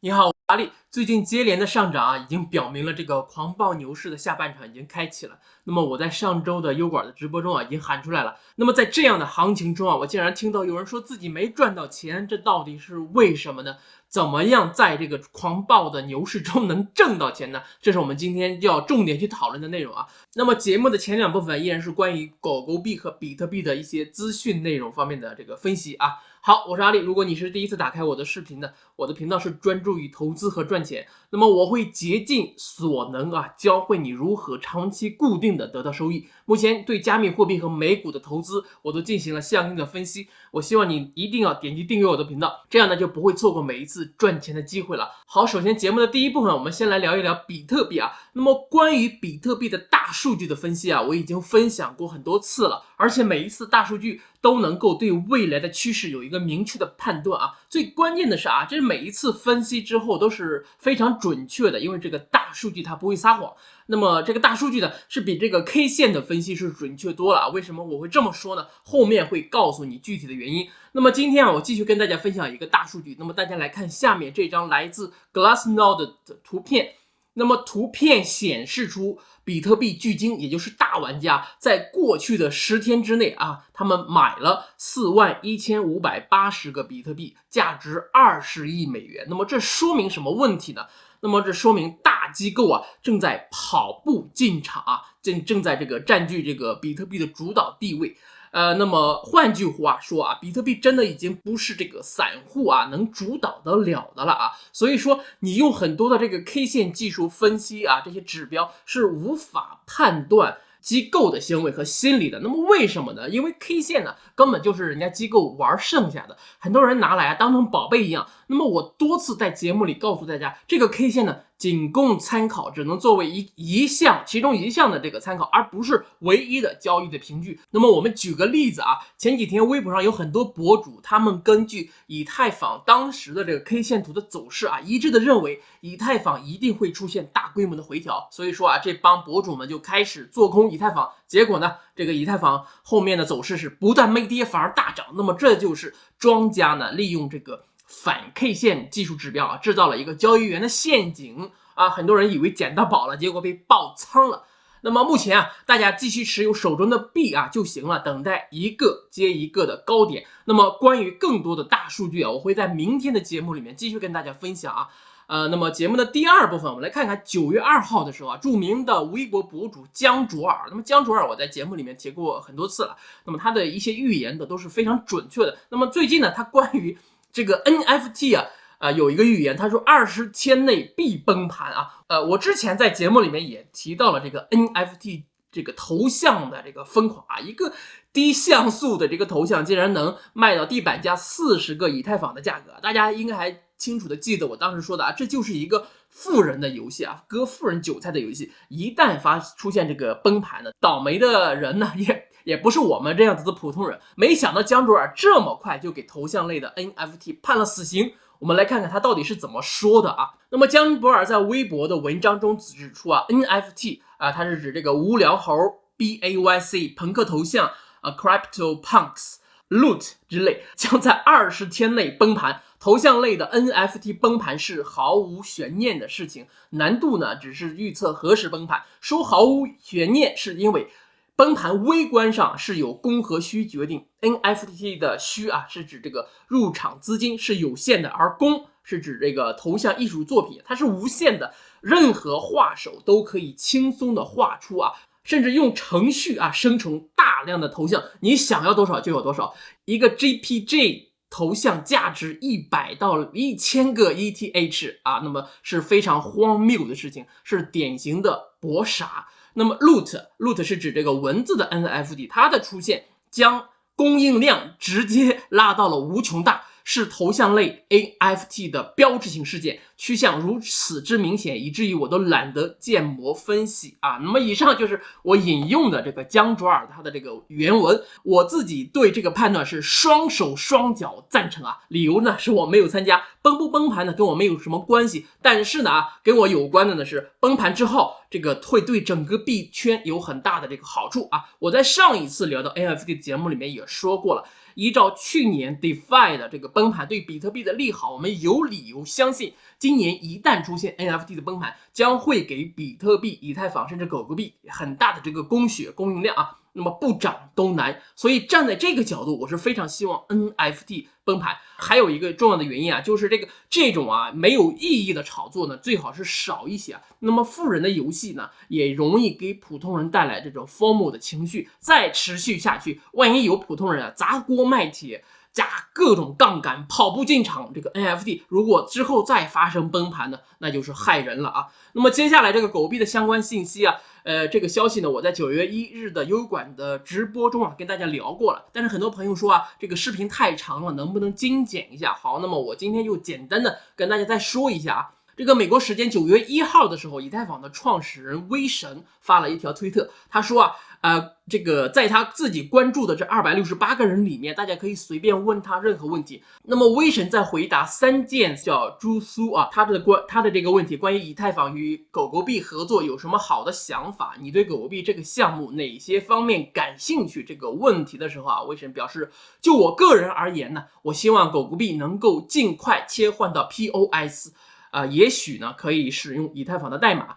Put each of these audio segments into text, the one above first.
你好，阿里。最近接连的上涨啊，已经表明了这个狂暴牛市的下半场已经开启了。那么我在上周的优管的直播中啊，已经喊出来了。那么在这样的行情中啊，我竟然听到有人说自己没赚到钱，这到底是为什么呢？怎么样在这个狂暴的牛市中能挣到钱呢？这是我们今天要重点去讨论的内容啊。那么节目的前两部分依然是关于狗狗币和比特币的一些资讯内容方面的这个分析啊。好，我是阿力。如果你是第一次打开我的视频的，我的频道是专注于投资和赚钱，那么我会竭尽所能啊，教会你如何长期固定的得到收益。目前对加密货币和美股的投资，我都进行了相应的分析。我希望你一定要点击订阅我的频道，这样呢就不会错过每一次赚钱的机会了。好，首先节目的第一部分，我们先来聊一聊比特币啊。那么关于比特币的大数据的分析啊，我已经分享过很多次了，而且每一次大数据都能够对未来的趋势有一个明确的判断啊。最关键的是啊，这每一次分析之后都是非常准确的，因为这个大数据它不会撒谎。那么这个大数据呢，是比这个 K 线的分析是准确多了啊。为什么我会这么说呢？后面会告诉你具体的原因。那么今天啊，我继续跟大家分享一个大数据。那么大家来看下面这张来自 Glassnode 的图片。那么图片显示出比特币巨鲸，也就是大玩家，在过去的10天之内啊，他们买了41580个比特币，价值20亿美元。那么这说明什么问题呢？那么这说明大机构啊正在跑步进场啊，正在这个占据这个比特币的主导地位。那么换句话说啊，比特币真的已经不是这个散户啊能主导得了的了啊。所以说，你用很多的这个 K 线技术分析啊，这些指标是无法判断机构的行为和心理的。那么为什么呢？因为 K 线呢根本就是人家机构玩剩下的，很多人拿来啊当成宝贝一样。那么我多次在节目里告诉大家，这个 K 线呢仅供参考，只能作为其中一项的这个参考，而不是唯一的交易的凭据。那么我们举个例子啊，前几天微博上有很多博主，他们根据以太坊当时的这个 K 线图的走势啊，一致的认为以太坊一定会出现大规模的回调，所以说啊，这帮博主们就开始做空以太坊。结果呢，这个以太坊后面的走势是不但没跌，反而大涨。那么这就是庄家呢利用这个反 K 线技术指标啊，制造了一个交易员的陷阱啊，很多人以为捡到宝了，结果被爆仓了。那么目前啊，大家继续持有手中的币啊就行了，等待一个接一个的高点。那么关于更多的大数据啊，我会在明天的节目里面继续跟大家分享啊。那么节目的第二部分，我们来看看9月2号的时候啊，著名的微博博主江卓尔。那么江卓尔我在节目里面提过很多次了，那么他的一些预言的都是非常准确的。那么最近呢，他关于这个 NFT 有一个预言，他说20天内必崩盘啊。我之前在节目里面也提到了这个 NFT 这个头像的这个疯狂啊，一个低像素的这个头像竟然能卖到地板价40个以太坊的价格，大家应该还清楚的记得我当时说的啊，这就是一个富人的游戏啊，割富人韭菜的游戏。一旦出现这个崩盘呢，倒霉的人呢也不是我们这样子的普通人。没想到江卓尔这么快就给头像类的 NFT 判了死刑。我们来看看他到底是怎么说的啊。那么江卓尔在微博的文章中指出啊 ，NFT 啊，它是指这个无聊猴 BAYC 朋克头像CryptoPunks、Loot 之类，将在20天内崩盘。头像类的 NFT 崩盘是毫无悬念的事情，难度呢只是预测何时崩盘。说毫无悬念是因为崩盘微观上是由供和需决定。 NFT 的需啊是指这个入场资金是有限的，而供是指这个头像艺术作品它是无限的，任何画手都可以轻松的画出啊，甚至用程序啊生成大量的头像，你想要多少就有多少。一个 JPG 头像价值100到1000个 ETH 啊，那么是非常荒谬的事情，是典型的博傻。那么 Loot 是指这个文字的 NFT， 它的出现将供应量直接拉到了无穷大，是头像类 NFT 的标志性事件，趋向如此之明显，以至于我都懒得建模分析啊。那么以上就是我引用的这个江卓尔他的这个原文，我自己对这个判断是双手双脚赞成啊。理由呢是我没有参加，崩不崩盘呢跟我没有什么关系，但是呢跟我有关的呢是崩盘之后这个会对整个币圈有很大的这个好处啊。我在上一次聊到 NFT 的节目里面也说过了，依照去年 DeFi 的这个崩盘对比特币的利好，我们有理由相信，今年一旦出现 NFT 的崩盘，将会给比特币、以太坊甚至狗狗币很大的这个供应量啊。那么不涨都难，所以站在这个角度，我是非常希望 NFT 崩盘。还有一个重要的原因啊，就是这种没有意义的炒作呢，最好是少一些。那么富人的游戏呢，也容易给普通人带来这种 FOMO 的情绪，再持续下去，万一有普通人砸锅卖铁，加各种杠杆跑步进场，这个 NFT 如果之后再发生崩盘呢，那就是害人了啊。那么接下来这个狗币的相关信息啊，这个消息呢，我在9月1日的优管的直播中跟大家聊过了。但是很多朋友说这个视频太长了，能不能精简一下？好，那么我今天就简单的跟大家再说一下这个美国时间9月1号的时候，以太坊的创始人威神发了一条推特，他说这个在他自己关注的这268个人里面，大家可以随便问他任何问题。那么威神在回答3件叫朱苏他的这个问题，关于以太坊与狗狗币合作有什么好的想法？你对狗狗币这个项目哪些方面感兴趣？这个问题的时候威神表示，就我个人而言呢，我希望狗狗币能够尽快切换到 POS。也许呢可以使用以太坊的代码。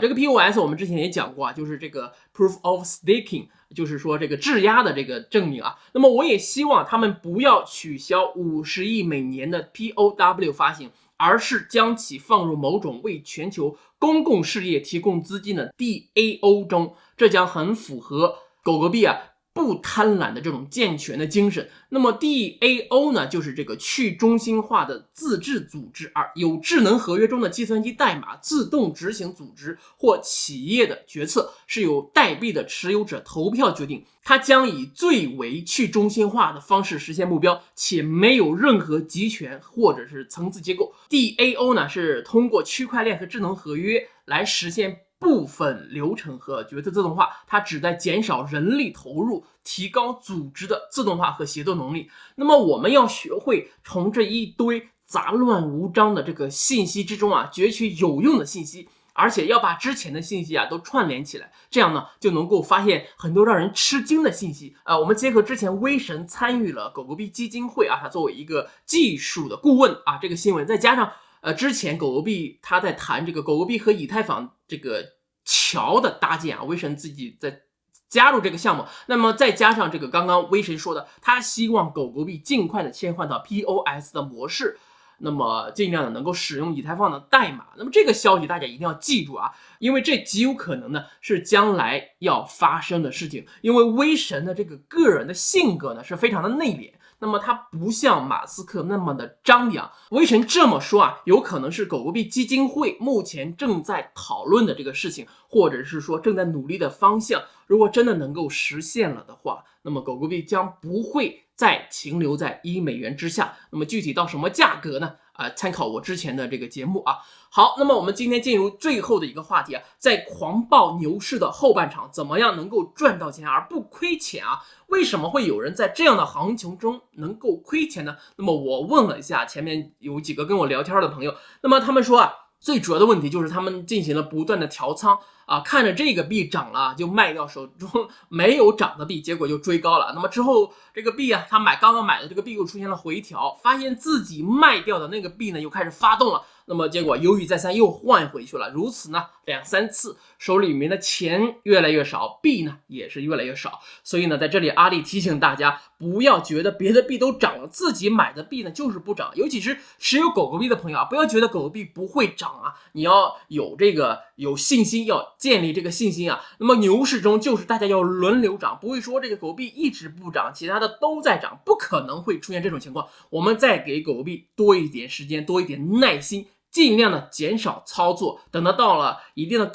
这个 POS 我们之前也讲过就是这个 Proof of Staking， 就是说这个质押的这个证明那么我也希望他们不要取消50亿每年的 POW 发行，而是将其放入某种为全球公共事业提供资金的 DAO 中，这将很符合狗狗币不贪婪的这种健全的精神。那么 DAO 呢，就是这个去中心化的自治组织，而有智能合约中的计算机代码自动执行组织或企业的决策是由代币的持有者投票决定，它将以最为去中心化的方式实现目标，且没有任何集权或者是层次结构。DAO 呢，是通过区块链和智能合约来实现部分流程和决策自动化，它旨在减少人力投入，提高组织的自动化和协作能力。那么我们要学会从这一堆杂乱无章的这个信息之中攫取有用的信息，而且要把之前的信息都串联起来，这样呢就能够发现很多让人吃惊的信息我们结合之前威神参与了狗狗币基金会他作为一个技术的顾问这个新闻，再加上之前狗狗币他在谈这个狗狗币和以太坊这个桥的搭建威神自己在加入这个项目，那么再加上这个刚刚威神说的，他希望狗狗币尽快的切换到 POS 的模式，那么尽量的能够使用以太坊的代码。那么这个消息大家一定要记住因为这极有可能呢是将来要发生的事情。因为威神的这个个人的性格呢是非常的内敛，那么他不像马斯克那么的张扬。威神这么说有可能是狗狗币基金会目前正在讨论的这个事情，或者是说正在努力的方向。如果真的能够实现了的话，那么狗狗币将不会再停留在1美元之下。那么具体到什么价格呢？参考我之前的这个节目好，那么我们今天进入最后的一个话题在狂暴牛市的后半场，怎么样能够赚到钱而不亏钱为什么会有人在这样的行情中能够亏钱呢？那么我问了一下前面有几个跟我聊天的朋友，那么他们说最主要的问题就是他们进行了不断的调仓看着这个币涨了就卖掉手中没有涨的币，结果就追高了。那么之后这个币他刚刚买的这个币又出现了回调，发现自己卖掉的那个币呢又开始发动了，那么结果犹豫再三又换回去了，如此呢2-3次，手里面的钱越来越少，币呢也是越来越少。所以呢在这里阿力提醒大家，不要觉得别的币都涨了，自己买的币呢就是不涨。尤其是持有狗狗币的朋友不要觉得狗狗币不会涨你要有信心，要建立这个信心那么牛市中就是大家要轮流涨，不会说这个狗币一直不涨，其他的都在涨，不可能会出现这种情况。我们再给狗狗币多一点时间，多一点耐心，尽量的减少操作，等它到了一定的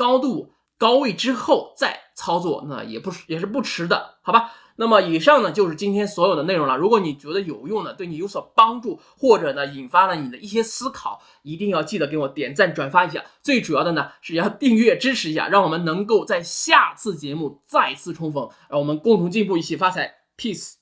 高位之后再操作，那也是不迟的，好吧？那么以上呢就是今天所有的内容了。如果你觉得有用的，对你有所帮助，或者呢引发了你的一些思考，一定要记得给我点赞转发一下。最主要的呢是要订阅支持一下，让我们能够在下次节目再次重逢，让我们共同进步，一起发财。 Peace。